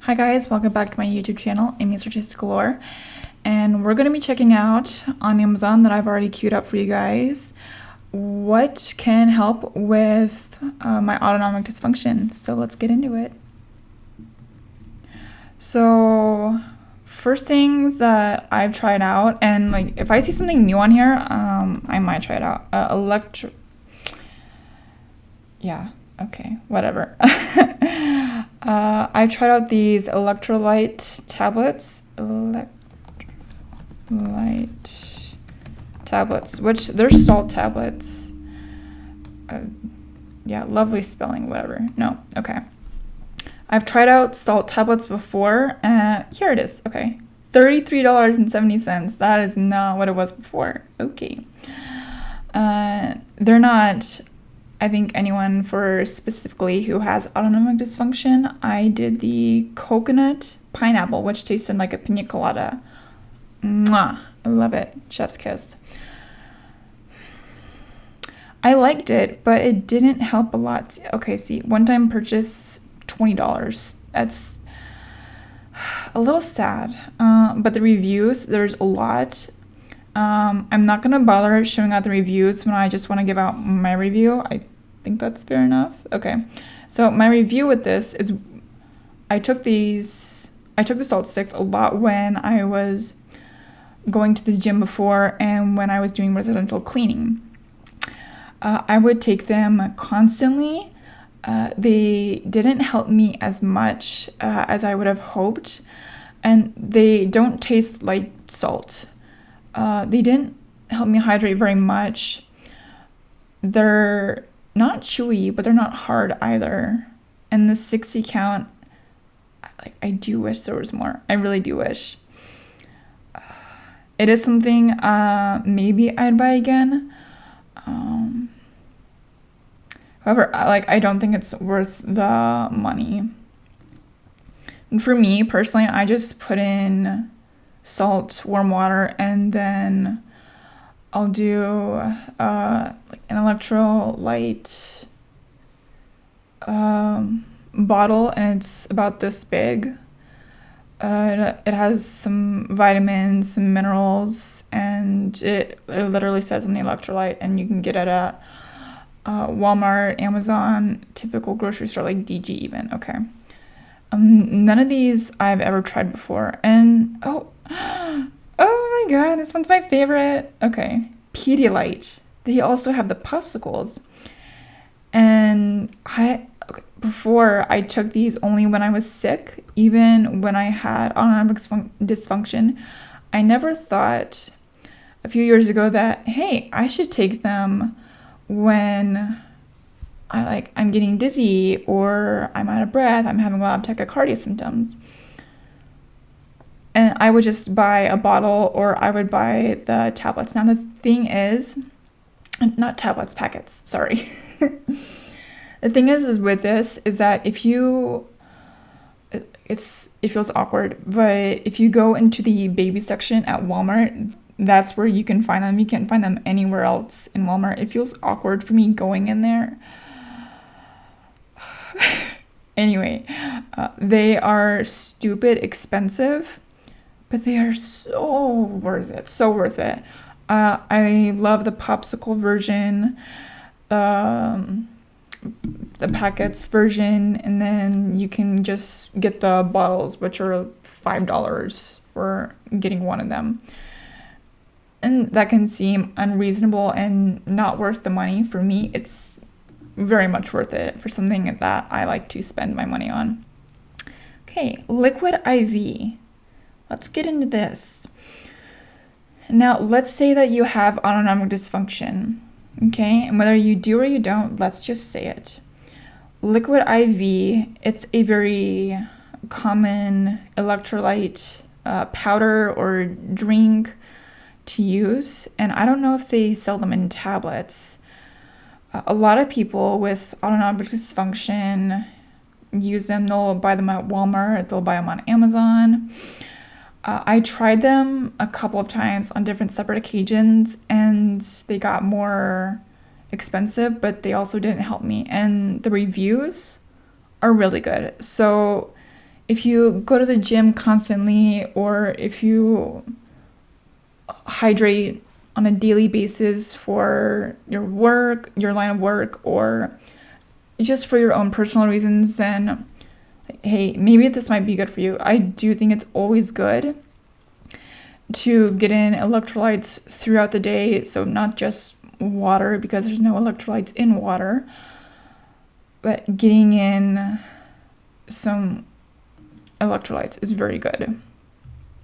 Hi guys, welcome back to my YouTube channel, Amy's Artistic Galore, and we're going to be checking out on Amazon that I've already queued up for you guys what can help with my autonomic dysfunction. So let's get into it. So first things that I've tried out, and like if I see something new on here, I might try it out. Okay, whatever. I tried out these electrolyte tablets. Which they're salt tablets. Yeah, lovely spelling, whatever. No, okay. I've tried out salt tablets before. Here it is. Okay, $33.70. That is not what it was before. Okay. They're not, I think, anyone for specifically who has autonomic dysfunction. I did the coconut pineapple, which tasted like a pina colada. Mwah! I love it. Chef's kiss. I liked it, but it didn't help a lot. Okay, see, one-time purchase, $20. That's a little sad. But the reviews, there's a lot. I'm not gonna bother showing out the reviews when I just want to give out my review. I think that's fair enough. Okay, so my review with this is I took the salt sticks a lot when I was going to the gym before and when I was doing residential cleaning. I would take them constantly. They didn't help me as much as I would have hoped, and they don't taste like salt. They didn't help me hydrate very much. They're not chewy, but they're not hard either. And the 60 count, I do wish there was more. I really do wish. It is something maybe I'd buy again. However, I don't think it's worth the money. And for me personally, I just put in salt, warm water, and then I'll do like an electrolyte bottle, and it's about this big. It has some vitamins, some minerals, and it literally says on the electrolyte, and you can get it at Walmart, Amazon, typical grocery store like DG even. Okay. None of these I've ever tried before, and oh my god, this one's my favorite. Okay, Pedialyte. They also have the popsicles, and before I took these only when I was sick, even when I had autonomic dysfunction. I never thought a few years ago that, hey, I should take them when I'm getting dizzy or I'm out of breath, I'm having a lot of tachycardia symptoms. And I would just buy a bottle or I would buy the tablets. Now the thing is, not tablets, packets, sorry. The thing is with this is that it feels awkward, but if you go into the baby section at Walmart, that's where you can find them. You can't find them anywhere else in Walmart. It feels awkward for me going in there. Anyway, they are stupid expensive, but they are so worth it. So worth it. I love the popsicle version, the packets version, and then you can just get the bottles, which are $5 for getting one of them. And that can seem unreasonable and not worth the money. For me, it's very much worth it for something that I like to spend my money on. Okay, liquid IV. Let's get into this. Now, let's say that you have autonomic dysfunction. Okay, and whether you do or you don't, let's just say it. Liquid IV, it's a very common electrolyte powder or drink to use, and I don't know if they sell them in tablets. A lot of people with autonomic dysfunction use them. They'll buy them at Walmart, they'll buy them on Amazon. I tried them a couple of times on different separate occasions, and they got more expensive, but they also didn't help me. And the reviews are really good. So if you go to the gym constantly, or if you hydrate on a daily basis for your work, your line of work, or just for your own personal reasons, then hey, maybe this might be good for you. I do think it's always good to get in electrolytes throughout the day, so not just water, because there's no electrolytes in water, but getting in some electrolytes is very good.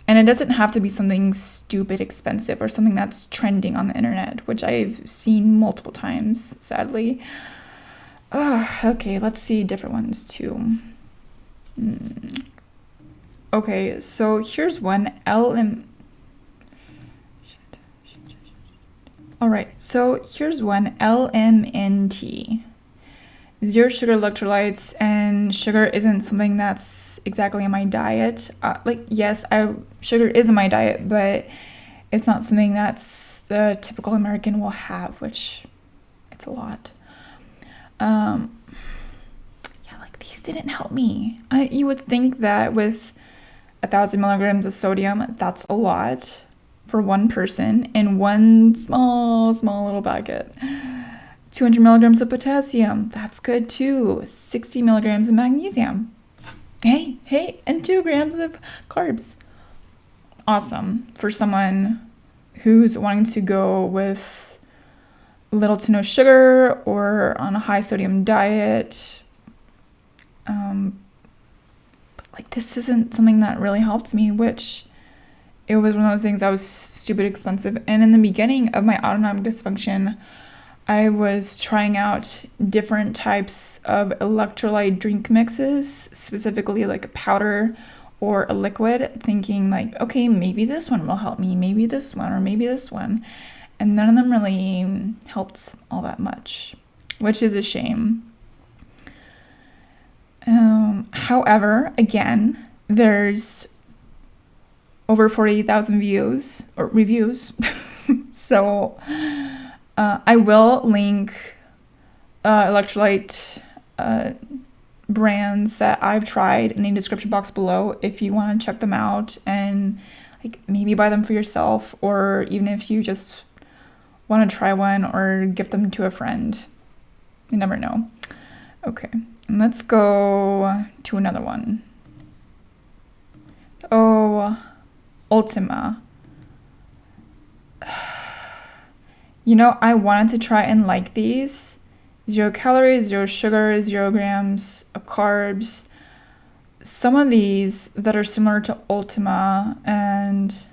And it doesn't have to be something stupid expensive or something that's trending on the internet, which I've seen multiple times, sadly. Okay, let's see different ones too. Okay, so here's one, Alright, so here's one, LMNT. Zero sugar electrolytes, and sugar isn't something that's exactly in my diet. Yes, sugar is in my diet, but it's not something that's the typical American will have, which it's a lot. These didn't help me. You would think that with 1,000 milligrams of sodium, that's a lot for one person in one small little packet. 200 milligrams of potassium, that's good too. 60 milligrams of magnesium. Hey, and 2 grams of carbs. Awesome for someone who's wanting to go with little to no sugar or on a high sodium diet. But this isn't something that really helped me, which it was one of those things that was stupid expensive. And in the beginning of my autonomic dysfunction, I was trying out different types of electrolyte drink mixes, specifically like a powder or a liquid, thinking okay, maybe this one will help me, maybe this one, or maybe this one. And none of them really helped all that much, which is a shame. However, again, there's over 40,000 views or reviews. So I will link electrolyte brands that I've tried in the description box below if you want to check them out and maybe buy them for yourself, or even if you just want to try one or gift them to a friend. You never know. Okay, and let's go to another one. Ultima. I wanted to try and like these. 0 calories, 0 sugar, 0 grams of carbs. Some of these that are similar to Ultima, and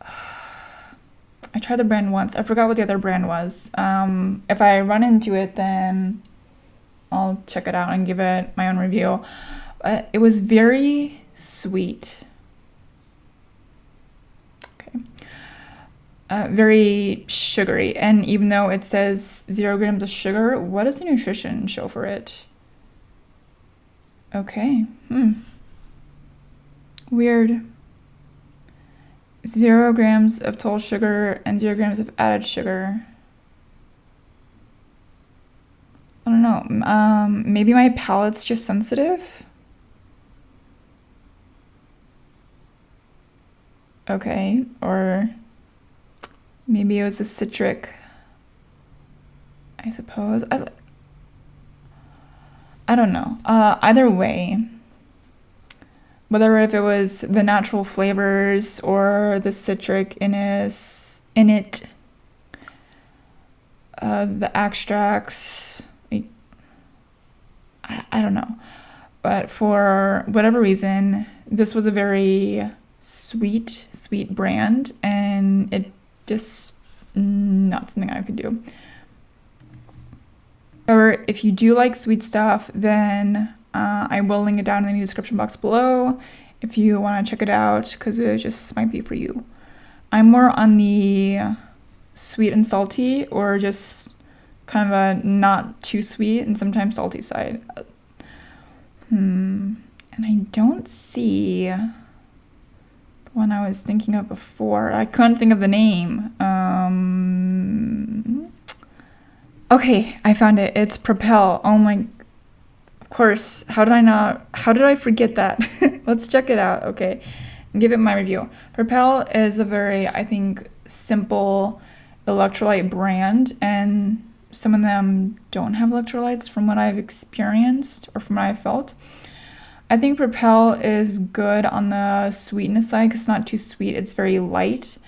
I tried the brand once. I forgot what the other brand was. If I run into it, then I'll check it out and give it my own review. It was very sweet. Very sugary, and even though it says 0 grams of sugar, what does the nutrition show for it? Okay, weird. 0 grams of total sugar and 0 grams of added sugar. I don't know, maybe my palate's just sensitive? Okay, or maybe it was a citric, I suppose. I don't know. Either way, whether if it was the natural flavors or the citric in it, the extracts, I don't know. But for whatever reason, this was a very sweet brand, and it just not something I could do. However, if you do like sweet stuff, then I will link it down in the description box below if you want to check it out, because it just might be for you. I'm more on the sweet and salty, or just kind of a not too sweet and sometimes salty side. And I don't see one I was thinking of before. I couldn't think of the name. Okay, I found it. It's Propel. Oh my, of course, how did I forget that? Let's check it out. Okay, give it my review. Propel is a very, I think, simple electrolyte brand, and some of them don't have electrolytes from what I've experienced or from what I've felt. I think Propel is good on the sweetness side because it's not too sweet. It's very light.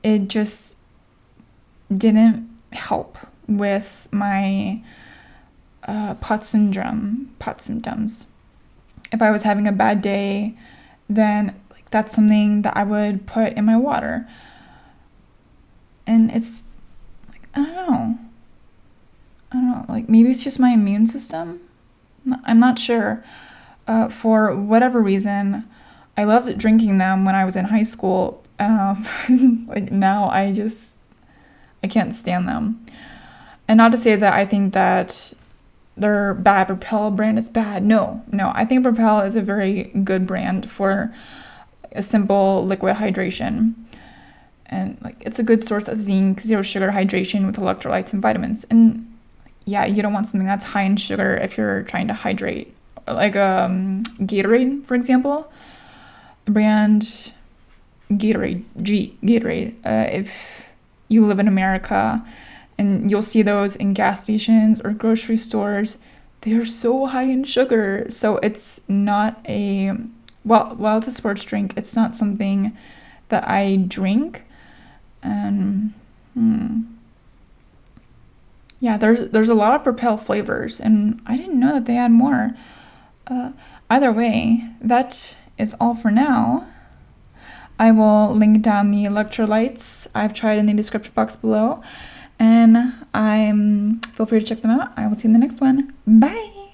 It just didn't help with my pot symptoms. If I was having a bad day, then like that's something that I would put in my water. And it's like, I don't know, like maybe it's just my immune system. I'm not sure. For whatever reason, I loved drinking them when I was in high school. Like now I can't stand them. And not to say that I think that their bad Propel brand is bad. No. I think Propel is a very good brand for a simple liquid hydration. And like it's a good source of zinc, zero sugar hydration with electrolytes and vitamins. And yeah, you don't want something that's high in sugar if you're trying to hydrate. Like Gatorade, for example. The brand Gatorade. If you live in America, and you'll see those in gas stations or grocery stores, they are so high in sugar. So it's not while it's a sports drink, it's not something that I drink. And yeah, there's a lot of Propel flavors, and I didn't know that they had more. Either way, that is all for now. I will link down the electrolytes I've tried in the description box below, and feel free to check them out. I will see you in the next one. Bye!